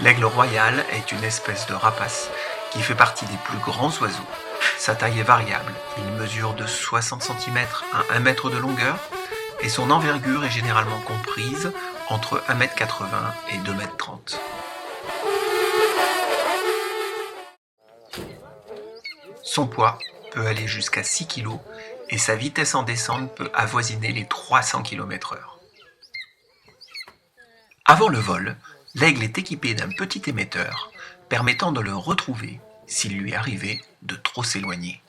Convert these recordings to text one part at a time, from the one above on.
L'aigle royal est une espèce de rapace qui fait partie des plus grands oiseaux. Sa taille est variable, il mesure de 60 cm à 1 mètre de longueur et son envergure est généralement comprise entre 1,80 m et 2,30 m. Son poids peut aller jusqu'à 6 kg et sa vitesse en descente peut avoisiner les 300 km/h. Avant le vol, l'aigle est équipé d'un petit émetteur permettant de le retrouver s'il lui arrivait de trop s'éloigner.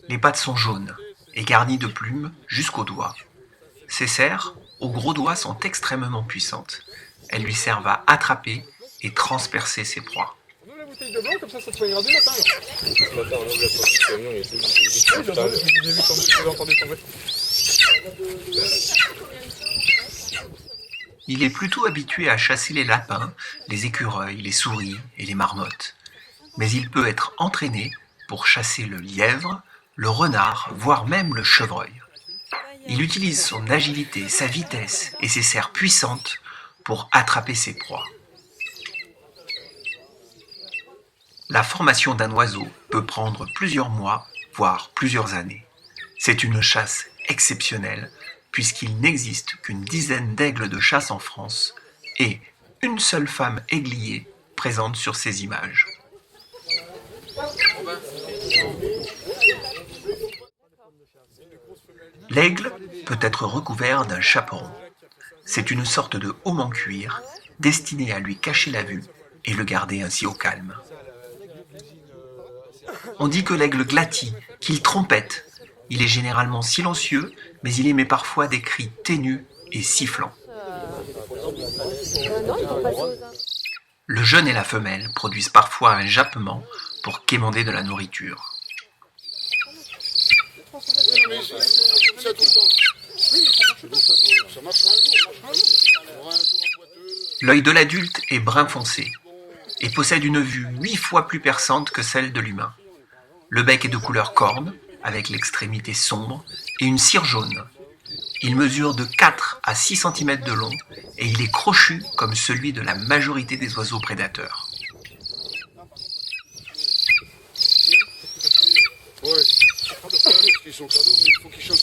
Les pattes sont jaunes et garnies de plumes jusqu'aux doigts. Ses serres, aux gros doigts, sont extrêmement puissantes. Elles lui servent à attraper et transpercer ses proies. La bouteille de blanc, comme ça te soignera du matin. Ce matin, on ouvre la porte du camion, il y a tout le j'ai vu quand j'ai entendu tomber. Il est plutôt habitué à chasser les lapins, les écureuils, les souris et les marmottes. Mais il peut être entraîné pour chasser le lièvre, le renard, voire même le chevreuil. Il utilise son agilité, sa vitesse et ses serres puissantes pour attraper ses proies. La formation d'un oiseau peut prendre plusieurs mois, voire plusieurs années. C'est une chasse exceptionnelle puisqu'il n'existe qu'une dizaine d'aigles de chasse en France et une seule femme aiglier présente sur ces images. L'aigle peut être recouvert d'un chaperon. C'est une sorte de aume en cuir destiné à lui cacher la vue et le garder ainsi au calme. On dit que l'aigle glatit, qu'il trompette. Il est généralement silencieux, mais il émet parfois des cris ténus et sifflants. Le jeune et la femelle produisent parfois un jappement pour quémander de la nourriture. L'œil de l'adulte est brun foncé et possède une vue 8 fois plus perçante que celle de l'humain. Le bec est de couleur corne, avec l'extrémité sombre, et une cire jaune. Il mesure de 4 à 6 cm de long et il est crochu comme celui de la majorité des oiseaux prédateurs. Ouais, ils sont cadeaux, mais il faut qu'ils changent